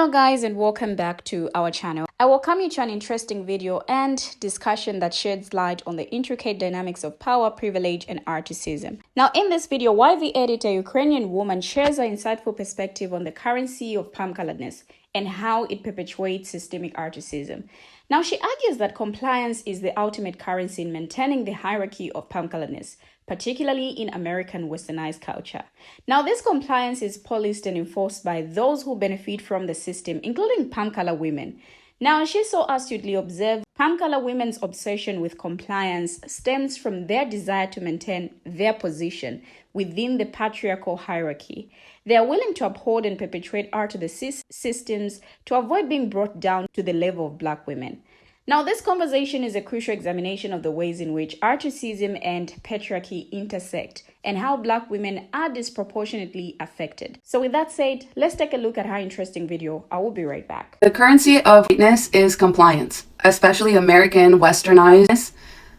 Hello guys, and welcome back to our channel. I welcome you to an interesting video and discussion that sheds light on the intricate dynamics of power, privilege, and artisanship. Now in this video, YV Edit, a Ukrainian woman, shares her insightful perspective on the currency of palm coloredness and how it perpetuates systemic artisanship. Now she argues that compliance is the ultimate currency in maintaining the hierarchy of palm coloredness, particularly in American westernized culture. Now, this compliance is policed and enforced by those who benefit from the system, including palm color women. Now, she so astutely observed palm color women's obsession with compliance stems from their desire to maintain their position within the patriarchal hierarchy. They are willing to uphold and perpetuate orthodox systems to avoid being brought down to the level of Black women. Now, this conversation is a crucial examination of the ways in which artisanship and patriarchy intersect and how Black women are disproportionately affected. So with that said, let's take a look at her interesting video. I will be right back. The currency of whiteness is compliance, especially American westernized.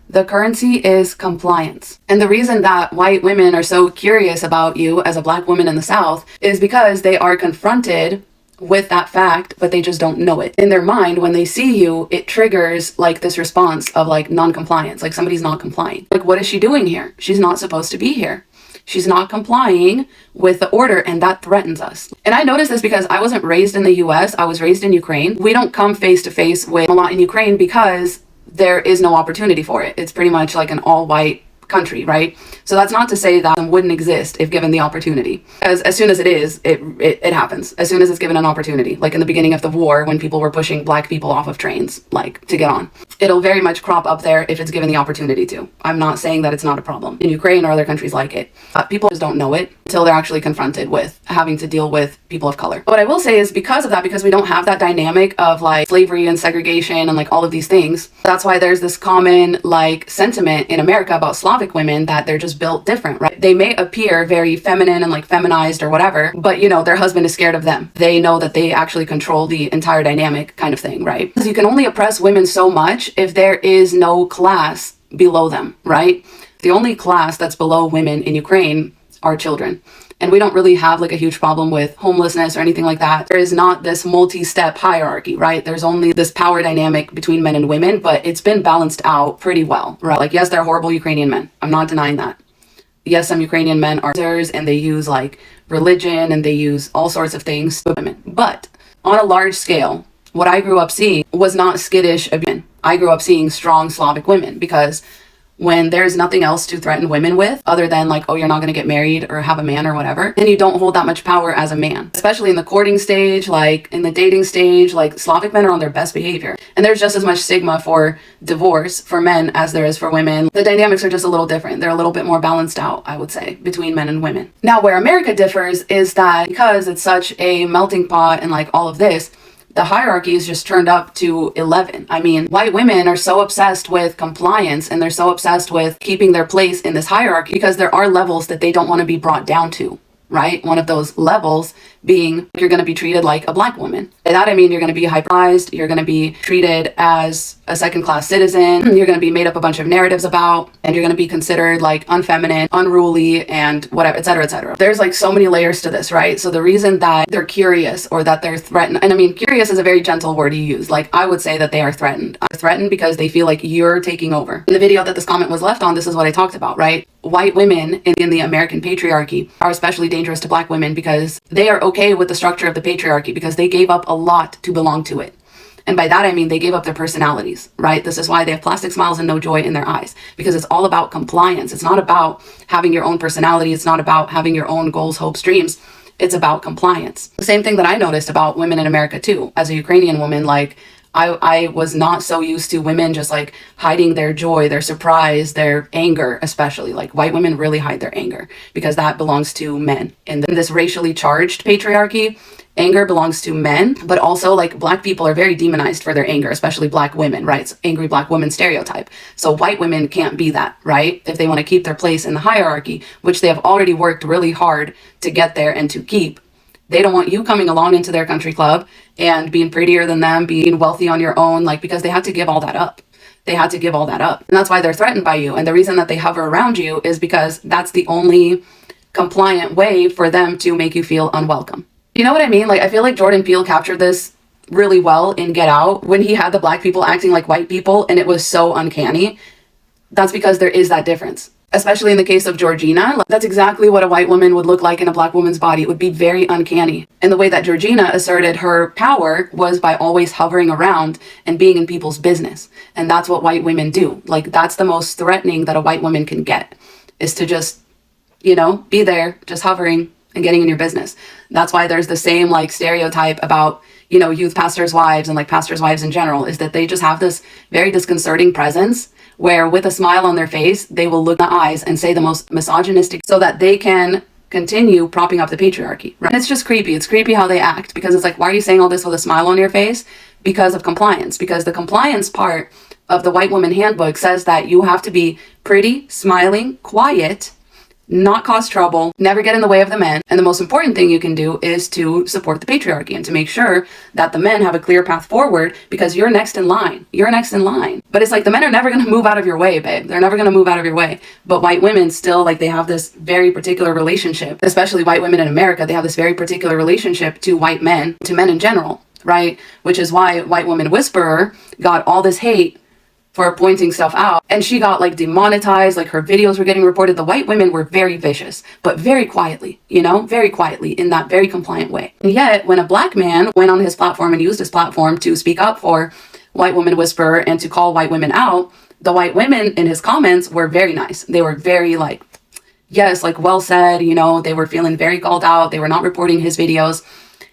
The currency is compliance. And the reason that white women are so curious about you as a Black woman in the South is because they are confronted with that fact, but they just don't know it. In their mind, when they see you, it triggers like this response of like non-compliance, like somebody's not complying. Like, what is she doing here? She's not supposed to be here. She's not complying with the order, and that threatens us. And I noticed this because I wasn't raised in the US, I was raised in Ukraine. We don't come face to face with a lot in Ukraine because there is no opportunity for it. It's pretty much like an all-white country, right? So that's not to say that it wouldn't exist if given the opportunity. As soon as it is, it happens. As soon as it's given an opportunity, like in the beginning of the war when people were pushing Black people off of trains, like to get on. It'll very much crop up there if it's given the opportunity to. I'm not saying that it's not a problem in Ukraine or other countries like it. People just don't know it until they're actually confronted with having to deal with people of color. What I will say is because of that, because we don't have that dynamic of like slavery and segregation and like all of these things, that's why there's this common like sentiment in America about Slavic women that they're just built different, right? They may appear very feminine and like feminized or whatever, but you know, their husband is scared of them. They know that they actually control the entire dynamic kind of thing, right? Because you can only oppress women so much if there is no class below them, right? The only class that's below women in Ukraine are children. And we don't really have like a huge problem with homelessness or anything like that. There is not this multi-step hierarchy, right? There's only this power dynamic between men and women, but it's been balanced out pretty well, right? Like, yes, they're horrible Ukrainian men. I'm not denying that. Yes, some Ukrainian men are abusers and they use like religion and they use all sorts of things to women. But on a large scale, what I grew up seeing was not skittish women. I grew up seeing strong Slavic women because when there's nothing else to threaten women with other than like, oh, you're not going to get married or have a man or whatever, then you don't hold that much power as a man, especially in the courting stage, like in the dating stage. Like, Slavic men are on their best behavior, and there's just as much stigma for divorce for men as there is for women. The dynamics are just a little different. They're a little bit more balanced out, I would say, between men and women. Now, where America differs is that because it's such a melting pot and like all of this, the hierarchy is just turned up to 11. I mean, white women are so obsessed with compliance and they're so obsessed with keeping their place in this hierarchy because there are levels that they don't want to be brought down to, right? One of those levels being you're going to be treated like a Black woman. By that I mean you're going to be hyperized, you're going to be treated as a second-class citizen, you're going to be made up a bunch of narratives about, and you're going to be considered like unfeminine, unruly, and whatever, etc., etc. There's like so many layers to this, right? So the reason that they're curious or that they're threatened, and I mean, curious is a very gentle word to use. Like, I would say that they are threatened. They're threatened because they feel like you're taking over. In the video that this comment was left on, this is what I talked about, right? White women in the American patriarchy are especially dangerous to Black women because they are okay with the structure of the patriarchy because they gave up a lot to belong to it. And by that I mean they gave up their personalities, right? This is why they have plastic smiles and no joy in their eyes, because it's all about compliance. It's not about having your own personality. It's not about having your own goals, hopes, dreams. It's about compliance. The same thing that I noticed about women in America too. As a Ukrainian woman, like, I was not so used to women just like hiding their joy, their surprise, their anger, especially. Like, white women really hide their anger because that belongs to men. In this racially charged patriarchy, anger belongs to men, but also like Black people are very demonized for their anger, especially Black women, right? It's angry Black woman stereotype. So white women can't be that, right? If they want to keep their place in the hierarchy, which they have already worked really hard to get there and to keep, they don't want you coming along into their country club and being prettier than them, being wealthy on your own, like, because they had to give all that up. They had to give all that up. And that's why they're threatened by you. And the reason that they hover around you is because that's the only compliant way for them to make you feel unwelcome. You know what I mean? Like, I feel like Jordan Peele captured this really well in Get Out when he had the black people acting like white people, and it was so uncanny. That's because there is that difference. Especially in the case of Georgina, that's exactly what a white woman would look like in a black woman's body. It would be very uncanny. And the way that Georgina asserted her power was by always hovering around and being in people's business. And that's what white women do. Like, that's the most threatening that a white woman can get, is to just, you know, be there, just hovering and getting in your business. That's why there's the same like stereotype about, you know, youth pastors' wives and like pastors' wives in general, is that they just have this very disconcerting presence where with a smile on their face, they will look in the eyes and say the most misogynistic so that they can continue propping up the patriarchy. Right? And it's just creepy. It's creepy how they act, because it's like, why are you saying all this with a smile on your face? Because of compliance. Because the compliance part of the white woman handbook says that you have to be pretty, smiling, quiet, not cause trouble, never get in the way of the men. And the most important thing you can do is to support the patriarchy and to make sure that the men have a clear path forward, because you're next in line. You're next in line. But it's like the men are never going to move out of your way, babe. They're never going to move out of your way. But white women still, like, they have this very particular relationship, especially white women in America. They have this very particular relationship to white men, to men in general, right? Which is why White Woman Whisperer got all this hate for pointing stuff out, and she got like demonetized, like her videos were getting reported. The white women were very vicious, but very quietly, you know, very quietly, in that very compliant way. And yet when a black man went on his platform and used his platform to speak up for White Woman Whisperer and to call white women out, the white women in his comments were very nice. They were very like, yes, like, well said, you know, they were feeling very called out. They were not reporting his videos.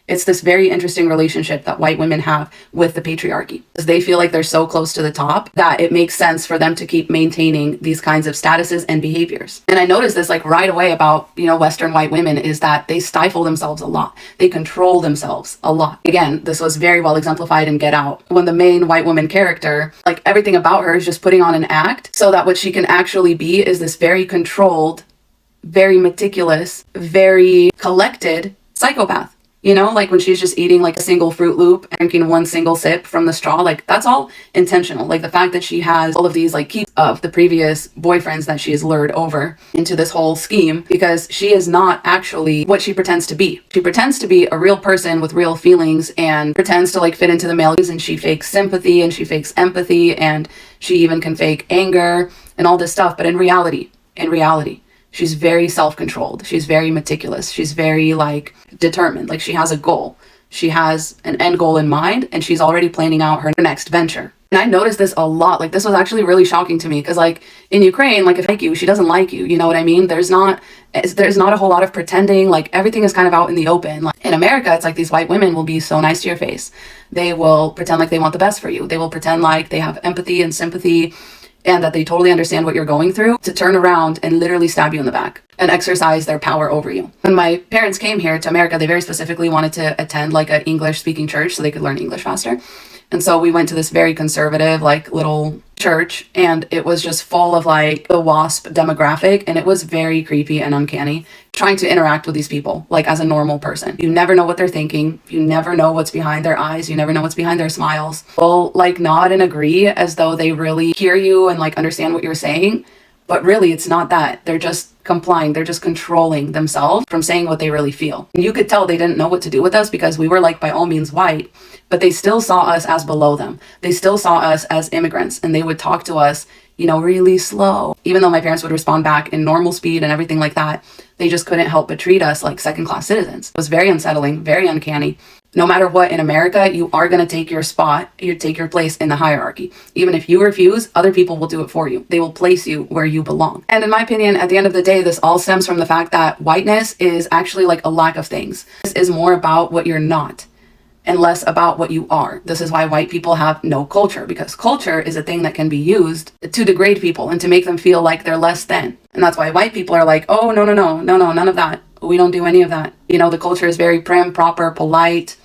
It's this very interesting relationship that white women have with the patriarchy, because they feel like they're so close to the top that it makes sense for them to keep maintaining these kinds of statuses and behaviors. And I noticed this like right away about, you know, Western white women, is that they stifle themselves a lot. They control themselves a lot. Again, this was very well exemplified in Get Out, when the main white woman character, like, everything about her is just putting on an act so that what she can actually be is this very controlled, very meticulous, very collected psychopath. You know, like when she's just eating like a single Fruit Loop and drinking one single sip from the straw, like, that's all intentional. Like the fact that she has all of these like keys of the previous boyfriends that she has lured over into this whole scheme, because she is not actually what she pretends to be. She pretends to be a real person with real feelings and pretends to like fit into the male, and she fakes sympathy and she fakes empathy and she even can fake anger and all this stuff. But in reality, she's very self-controlled. She's very meticulous. She's very like determined. Like, she has a goal. She has an end goal in mind, and she's already planning out her next venture. And I noticed this a lot. Like, this was actually really shocking to me, because like in Ukraine, like, if I like you, she doesn't like you. You know what I mean? There's not a whole lot of pretending. Like, everything is kind of out in the open. Like in America, it's like these white women will be so nice to your face. They will pretend like they want the best for you. They will pretend like they have empathy and sympathy, and that they totally understand what you're going through, to turn around and literally stab you in the back and exercise their power over you. When my parents came here to America, they very specifically wanted to attend like an English speaking church so they could learn English faster. And so we went to this very conservative, like, little church, and it was just full of like the WASP demographic, and it was very creepy and uncanny trying to interact with these people like as a normal person. You never know what they're thinking. You never know what's behind their eyes. You never know what's behind their smiles. They'll like nod and agree as though they really hear you and like understand what you're saying. But really, it's not that. They're just complying. They're just controlling themselves from saying what they really feel. And you could tell they didn't know what to do with us, because we were like by all means white, but they still saw us as below them. They still saw us as immigrants, and they would talk to us, you know, really slow. Even though my parents would respond back in normal speed and everything like that, they just couldn't help but treat us like second-class citizens. It was very unsettling, very uncanny. No matter what, in America, you are going to take your spot, you take your place in the hierarchy. Even if you refuse, other people will do it for you. They will place you where you belong. And in my opinion, at the end of the day, this all stems from the fact that whiteness is actually like a lack of things. This is more about what you're not and less about what you are. This is why white people have no culture, because culture is a thing that can be used to degrade people and to make them feel like they're less than. And that's why white people are like, oh, no, none of that. We don't do any of that. You know, the culture is very prim, proper, polite,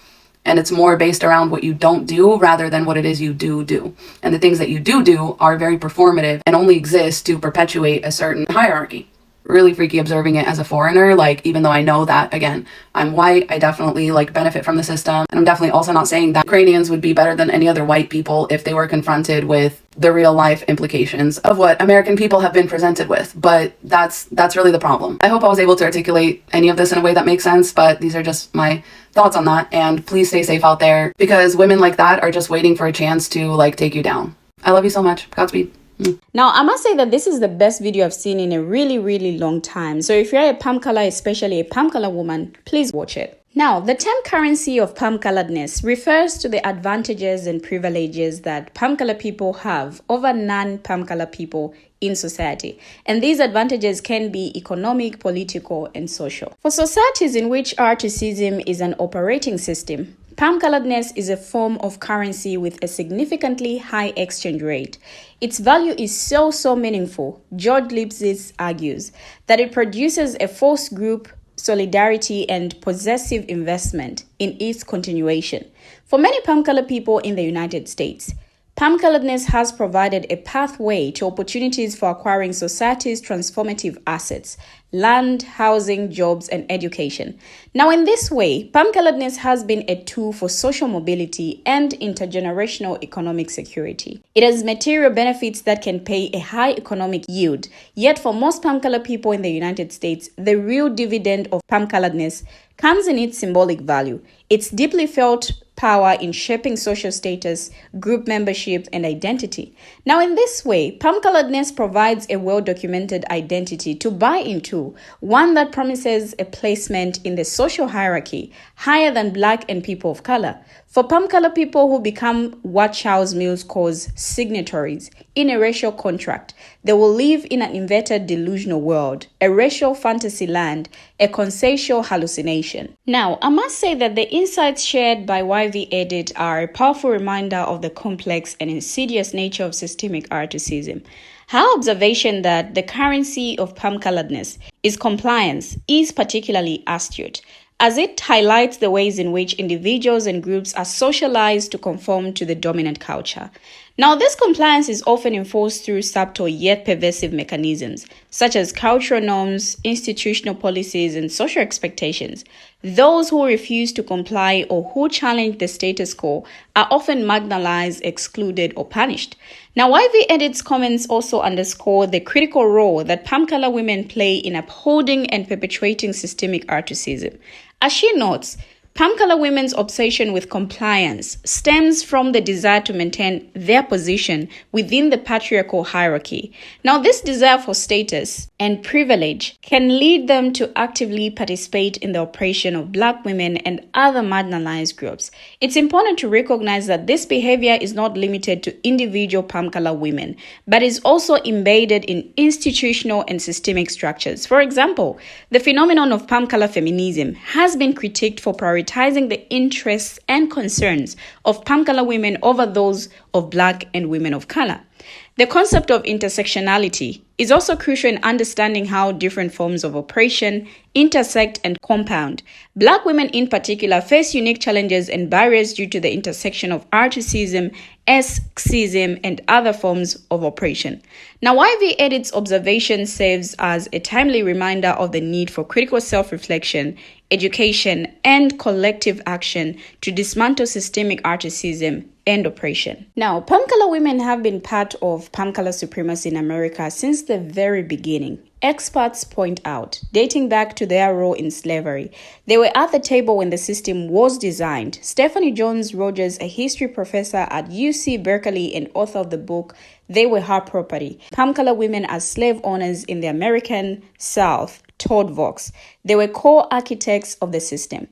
and it's more based around what you don't do rather than what it is you do. And the things that you do are very performative and only exist to perpetuate a certain hierarchy, really freaky observing it as a foreigner. Like, even though I know that, again, I'm white, I definitely like benefit from the system. And I'm definitely also not saying that Ukrainians would be better than any other white people if they were confronted with the real life implications of what American people have been presented with. But that's really the problem. I hope I was able to articulate any of this in a way that makes sense, but these are just my thoughts on that. And please stay safe out there, because women like that are just waiting for a chance to like take you down. I love you so much. Godspeed. Now, I must say that this is the best video I've seen in a really, really long time. So if you're a palm color, especially a palm color woman, please watch it. Now, the term currency of palm coloredness refers to the advantages and privileges that palm color people have over non-palm color people in society. And these advantages can be economic, political, and social. For societies in which artisanship is an operating system, palm coloredness is a form of currency with a significantly high exchange rate. Its value is so meaningful, George Lipsitz argues, that it produces a forced group solidarity and possessive investment in its continuation. For many palm colored people in the United States, palm coloredness has provided a pathway to opportunities for acquiring society's transformative assets: land, housing, jobs, and education. Now, in this way, palm coloredness has been a tool for social mobility and intergenerational economic security. It has material benefits that can pay a high economic yield. Yet, for most palm colored people in the United States, the real dividend of palm coloredness comes in its symbolic value, its deeply felt power in shaping social status, group membership, and identity. Now, in this way, palm coloredness provides a well-documented identity to buy into, one that promises a placement in the social hierarchy higher than Black and people of color. For palm color people who become what Charles Mills calls signatories in a racial contract, they will live in an inverted delusional world, a racial fantasy land, a consensual hallucination. Now, I must say that the insights shared by YV Edit are a powerful reminder of the complex and insidious nature of systemic artisanship. Her observation that the currency of palm coloredness is compliance is particularly astute, as it highlights the ways in which individuals and groups are socialized to conform to the dominant culture. Now, this compliance is often enforced through subtle yet pervasive mechanisms, such as cultural norms, institutional policies, and social expectations. Those who refuse to comply or who challenge the status quo are often marginalized, excluded, or punished. Now, YV Edit's comments also underscore the critical role that palm color women play in upholding and perpetuating systemic artisanship. As she notes, palm color women's obsession with compliance stems from the desire to maintain their position within the patriarchal hierarchy. Now, this desire for status and privilege can lead them to actively participate in the oppression of Black women and other marginalized groups. It's important to recognize that this behavior is not limited to individual palm color women, but is also embedded in institutional and systemic structures. For example, the phenomenon of palm color feminism has been critiqued for prioritizing the interests and concerns of palm color women over those of Black and women of color. The concept of intersectionality is also crucial in understanding how different forms of oppression intersect and compound. Black women in particular face unique challenges and barriers due to the intersection of artisanship, sexism, and other forms of oppression. Now, YV Edit's observation serves as a timely reminder of the need for critical self-reflection, education, and collective action to dismantle systemic artisanship and oppression. Now, palm color women have been part of palm color supremacy in America since the very beginning. Experts point out, dating back to their role in slavery, they were at the table when the system was designed. Stephanie Jones Rogers, a history professor at UC Berkeley and author of the book They Were Her Property, Palm Color Women as Slave Owners in the American South, told Vox, they were co-architects of the system.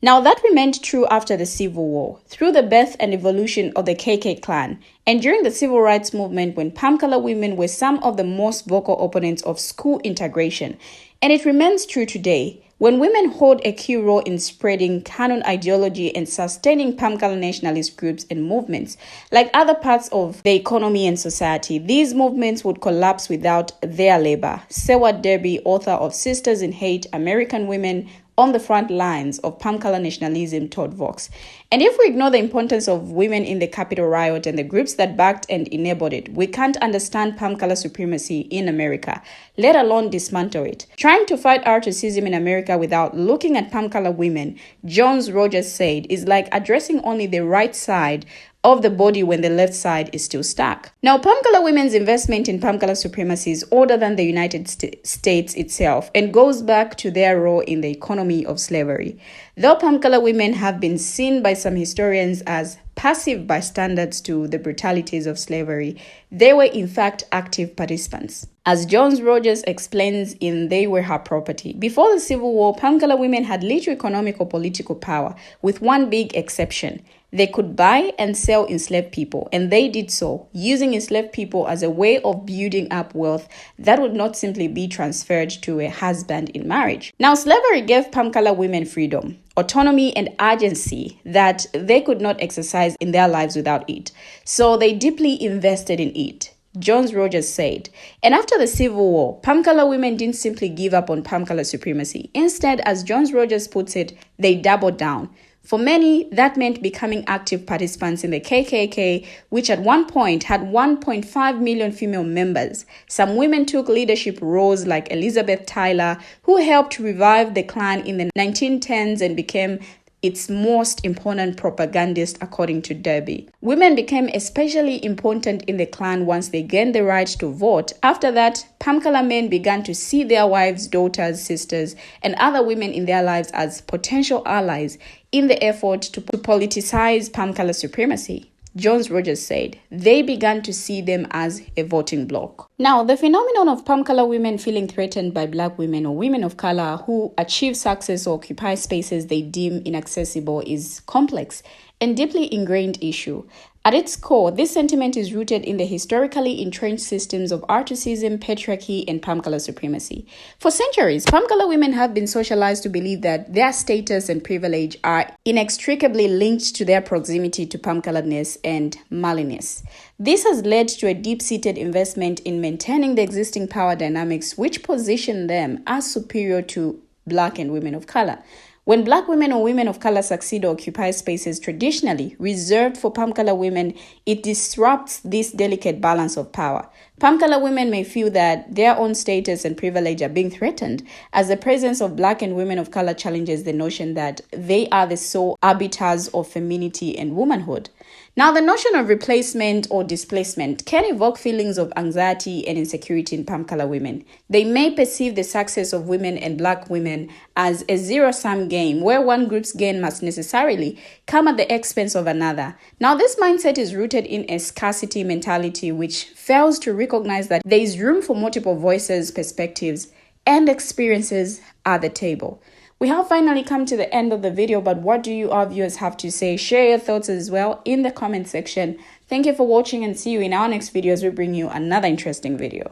Now, that remained true after the Civil War, through the birth and evolution of the KK clan, and during the Civil Rights Movement when palm color women were some of the most vocal opponents of school integration. And it remains true today, when women hold a key role in spreading canon ideology and sustaining palm color nationalist groups and movements. Like other parts of the economy and society, these movements would collapse without their labor. Seward Derby, author of Sisters in Hate, American Women on the front lines of palm color nationalism, told Vox. And if we ignore the importance of women in the Capitol riot and the groups that backed and enabled it, we can't understand palm color supremacy in America, let alone dismantle it. Trying to fight racism in America without looking at palm color women, Jones-Rogers said, is like addressing only the right side of the body when the left side is still stuck. Now, palm color women's investment in palm color supremacy is older than the United States itself and goes back to their role in the economy of slavery. Though palm color women have been seen by some historians as passive bystanders to the brutalities of slavery, they were in fact active participants. As Jones-Rogers explains in They Were Her Property, before the Civil War, palm color women had little economic or political power, with one big exception. They could buy and sell enslaved people, and they did so, using enslaved people as a way of building up wealth that would not simply be transferred to a husband in marriage. Now, slavery gave palm color women freedom, autonomy, and agency that they could not exercise in their lives without it. So they deeply invested in it. Jones-Rogers said, and after the Civil War, palm color women didn't simply give up on palm color supremacy. Instead, as Jones-Rogers puts it, they doubled down. For many, that meant becoming active participants in the KKK, which at one point had 1.5 million female members. Some women took leadership roles like Elizabeth Taylor, who helped revive the Klan in the 1910s and became its most important propagandist, according to Derby. Women became especially important in the Klan once they gained the right to vote. After that, palm color men began to see their wives, daughters, sisters, and other women in their lives as potential allies in the effort to politicize palm color supremacy. Jones-Rogers said, they began to see them as a voting bloc. Now, the phenomenon of palm color women feeling threatened by black women or women of color who achieve success or occupy spaces they deem inaccessible is complex and deeply ingrained issue. At its core, this sentiment is rooted in the historically entrenched systems of racism, patriarchy, and palm color supremacy. For centuries, palm color women have been socialized to believe that their status and privilege are inextricably linked to their proximity to palm coloredness and maliness. This has led to a deep-seated investment in maintaining the existing power dynamics which position them as superior to black and women of color. When black women or women of color succeed or occupy spaces traditionally reserved for palm color women, it disrupts this delicate balance of power. Palm color women may feel that their own status and privilege are being threatened, as the presence of black and women of color challenges the notion that they are the sole arbiters of femininity and womanhood. Now, the notion of replacement or displacement can evoke feelings of anxiety and insecurity in palm color women. They may perceive the success of women and black women as a zero-sum game where one group's gain must necessarily come at the expense of another. Now, this mindset is rooted in a scarcity mentality which fails to recognize that there is room for multiple voices, perspectives, and experiences at the table. We have finally come to the end of the video, but what do you, our viewers, have to say? Share your thoughts as well in the comment section. Thank you for watching and see you in our next video as we bring you another interesting video.